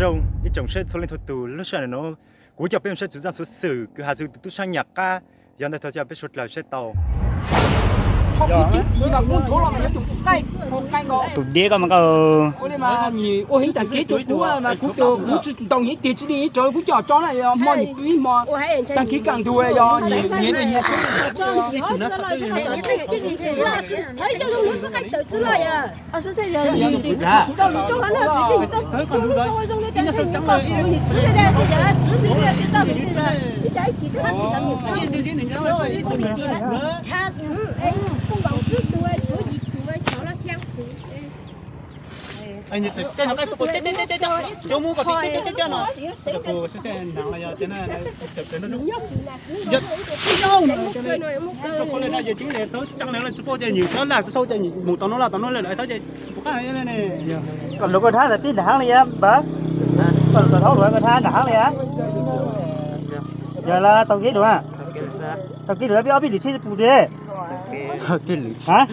rồng ít trồng sẽ số lên thuật tù lúc sau này nó cú chọc bên sẽ chủ ra số sử cứ hà dù tụ sang nhạc ca giờ này thời gian bên xuất là sẽ tàu tụi đĩa có mà có ôi mà nhỉ ôi hình thành kế chỗ cũ mà cũ chỗ cũ đồng ý tiền chỉ đi chỗ cũ cho này mò nhỉ quý mò đăng ký càng thua do nhỉ nhỉ này nhỉ thấy cho luôn nó cách tự chứ rồi à sao thế giờ anh nhớ cái nó cái số chết chỗ mua có chết nó được cô sẽ nặng là cho nên nó đúng giật con này giờ chính là tới chẳng lẽ là số chơi nhiều nó là số chơi nhiều một tao nó lại tới chơi cái này còn lúc cái tháng là tin tháng này á bà còn thấu rồi cái tháng tháng này á giờ là tao ký đúng không tao ký được biết lịch sử phụ đề hả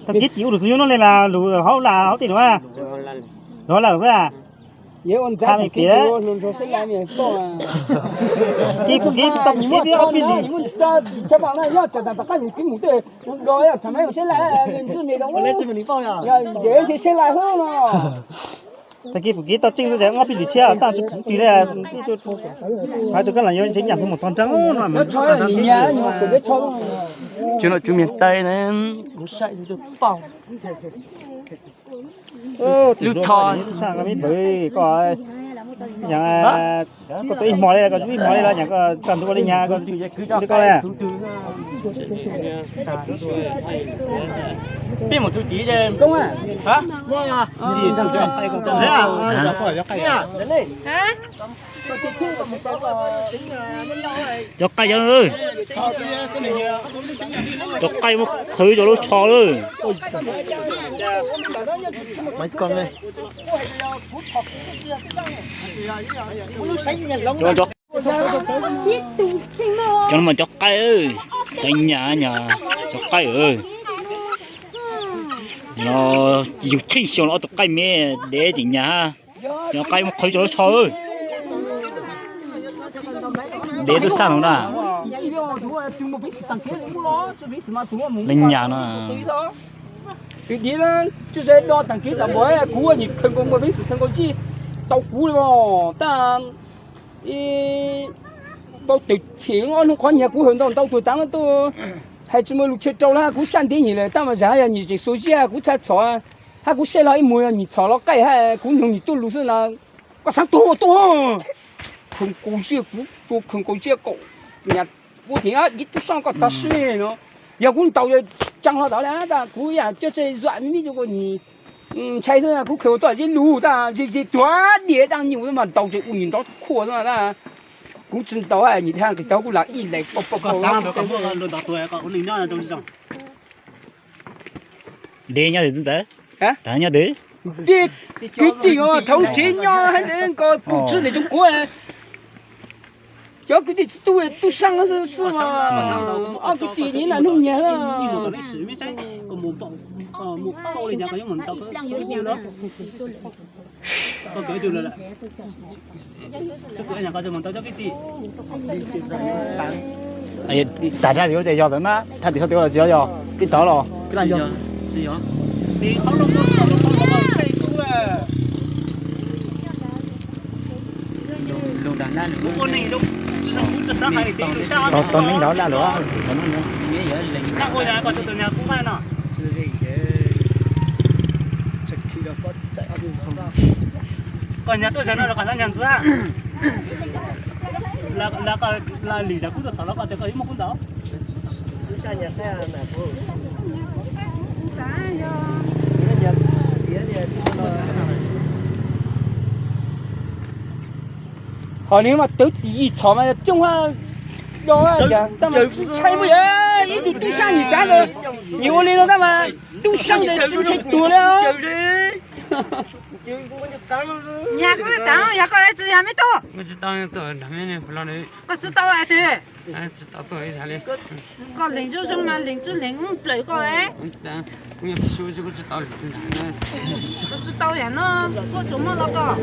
tao ký chịu được nó lên là lù hấu tiền đúng không đó là cái à vậy ông ta thì kí luôn rồi sẽ làm gì to kí cũng kí tao ký biết biết gì cho bạn này nhá chả cái những cái mũ tê rồi à thằng ấy sẽ lại chuyện này đâu lên chim mình bao giờ vậy sẽ lại hơn mà tao ký tao chính rồi ngó bị lịch sử tao chỉ ký là hai tụi cái là nhớ chính nhà một con trắng mà nó cho là nhà nhưng mà cái cho chứ nó chú miền tây này cũng sai được phòng lưu thon sang cái bơi coi nhà có tôi mỏi đây có chú mỏi đây là nhà có cần tôi đi nhà con đi coi à biết một thứ chỉ chứ công à hả gì thằng cho tay con thế à giờ khỏi cho cây à hả cho cây cho ơi cho cây một khử cho nó cho ơi mấy con đây cho nó mà cho cây ơi cây nhà cho cây ơi nó chịu chinh xuống nó tụi cây mẹ để chỉ nhà nó cây một khử cho nó cho ơi để tôi sang nó lên nhà nó cái gì đó chứ sẽ đo thằng kia là bói cú à nhỉ không có biết sự không có chi tàu cú mà ta tàu tự thiện nó có nhà cú hơn tàu tuổi tám tôi hay chỉ mới lúc chơi trâu là cú sang đến nhỉ là ta mà giá nhỉ chỉ số gì cú thay chó hay cú xe lại mùi nhỉ chó nó cay hay cú nhung nhỉ tôi lúc xưa là có sáng to không có gì cú không có gì cậu nhà cú thì á ít tôi sang có ta xí nó giờ cú tàu chẳng họ đó là ta cú ya cho chơi dọa mi cho con nhỉ chạy thôi cú khều tỏi trên lù ta chỉ toa địa đang nhiều mà tàu chỉ nhìn đó khổ rồi là cú chân tàu à nhìn thang cái tàu cú là ít này bọc sáng đó có luôn đó tuổi có linh nhon trong trong để nhau thì thế hả ta nhau để cái gì mà thấu chế nhau hay nên có phụ chức này trong cú à cho cái gì tôi sang nó是嘛啊cái gì này là nông nhà một cái sử mới sai còn một bao này nhà có những mình tao có nhiều đó có cái điều là chắc cái nhà có cho mình tao cho cái gì ấy đại gia điều gì cho được mà thay thì sao điều là gì cho cái đó rồi cái này gì đó đi không luôn xây cũ à luôn đàn lan lúc con này lúc còn những đó là nữa đang ngồi nhà còn từ nhà cũng hay nè còn nhà tôi giờ nó là còn đang nhàn ra là lì ra cũng được sáu nó còn tới cái một cũng đó họ nếu mà tới tí chó mà trong hoa đó là ta mà chạy bây giờ ít tu sang gì sáng rồi nhiều lên đó ta mà tu sang để tu chạy tua đó nhà có tao nhà có lấy chữ nhà mấy to我知道的，他们那不老的， có chữ tao à thế 知道多一啥嘞？ có lính chú xong mà lính chú lính lấy có ấy 我也不说这个知道了，知道了。 có chữ tao nhà nó có chỗ mà nó có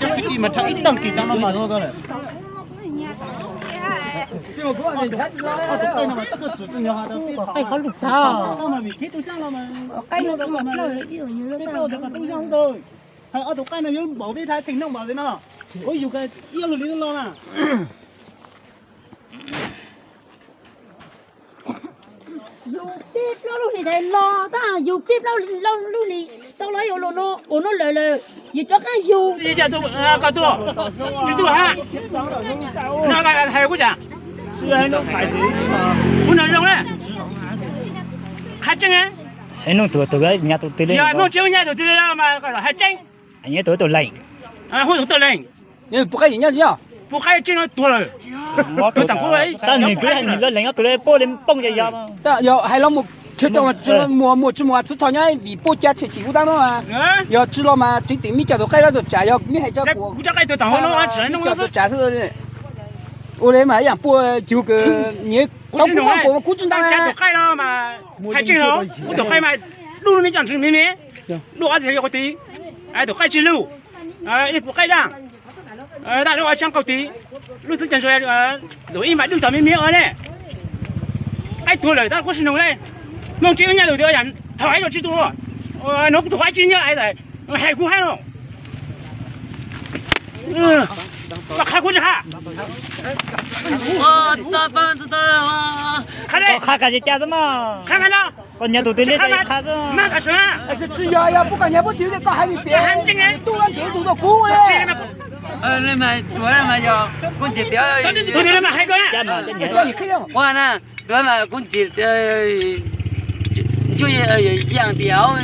Cái mà thằng ít đăng ký trong nó mà thôi cơ này. 这么过年才知道 Cái nào mà tất cả chủ trương nhà họ đâu. Cái có lục thao. Sao mà bị cái tôi sang là mà. Cái nó đâu mà cái đâu được mà tôi sang thôi. Hay ở cái này những bảo đi thái tỉnh đông bảo thế nào. Có nhiều cái yêu rồi lý lo mà. dù tiếp nó lúc thì thầy lo ta dù tiếp nó lúc thì tao nói nó lời gì cho cái dù Đi ra tôi cả tôi. Đi tôi ha. Nó cái hay quá chả. Chưa nó phải thế mà. Muốn nói rong đấy. Hai chân á. Sẽ nông tụi cái nhà tụi lên. Giờ nó chiếu nhà tụi lên mà gọi là hai chân. Anh nhớ tụi lạnh. À không tụi lên. 你不开人家叫， 不开真了多了。tôi tặng cô ấy. Ta nhìn cứ hành lên lạnh tụi lên bố lên bông vậy mà. 但要还那么吃到这摸吃摸，吃草伢比不加吃起骨当了嘛，要知道嘛，这对面叫做开了就加要没还叫 Cái 过 cú chắc cái tôi tặng nó ăn chỉ nó 叫 nó 做加是的。我来嘛，养波就个你到不光我估计当 ăn chả 然 được khai đâu mà khai chân nó, cũng được khai mà luôn mới chẳng chừng mấy mấy, luôn ăn thì có tí, ai được khai chân lưu, ít khai đàng, đại lúc ăn cầu tí, lúc thứ chẳng rồi đổi im mà được tao mấy mấy ở đây, ai thua rồi tao có xin đâu đây, mong chỉ nhà đầu tư nhận thoái rồi chứ thua, nó cũng thoái chứ nhá ai đấy, hay cũng hay không, mà khai cũng chả. khai đây, Có khai cái gì cha mà. khai cái đó. Còn nhà tụi lên đây khai rồi. Mà cái gì? 但是只要不管你不丢的，搞还没别，都让别人都哭嘞。那么昨天嘛要公鸡表， Tôi đi mà hay quá. Cha mà cái nhà. 叫你看见吗？ 我呢，昨嘛公鸡就养表，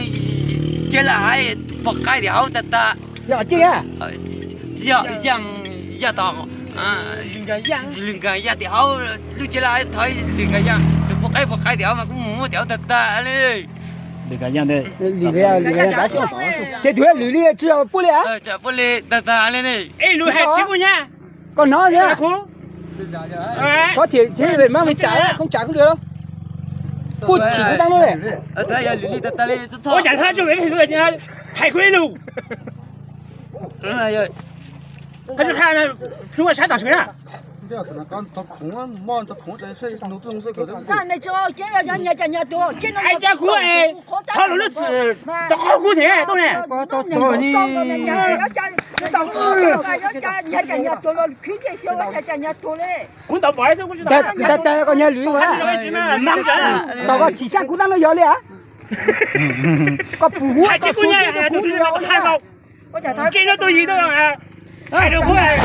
这了还不开条的的，要这样。养到另个养条，你这来台另个养，就不开条嘛，cũng mua条的的嘞。 Được cái nhà đây. 里面咋说？这对里面只要不了， 这不嘞的的嘞嘞。 Ê, lùi hẹp chứ cô nha. 搞哪去？ Cô. có thể thế về mang mình trả đấy, không trả không được đâu. Bút chỉ có tăng luôn này. Đây là lì de de嘞，这套。 Ôi chẳng thà cho cái gì rồi chứ. Hay quên luôn. 哎呀。 Cái thứ hai là chúng ta sẽ tạo sự à? 这可能刚他空啊，忙他空这事，弄这种事可能。那那就今要人家多，今朝 Ai cha của ai? Thao lũ lụt. Tao khó của thế, tôi nè. cũng tao bỏi thôi cũng tao. Đây có nhà lưới quá. Tao có chỉ sang cũng đang nó giỏi liền á. Có bù hú, Hai có chiếc của phun nhà có tôi phun đi nó hai cậu. Trên nó tôi gì đâu à? Hai đứa của ai?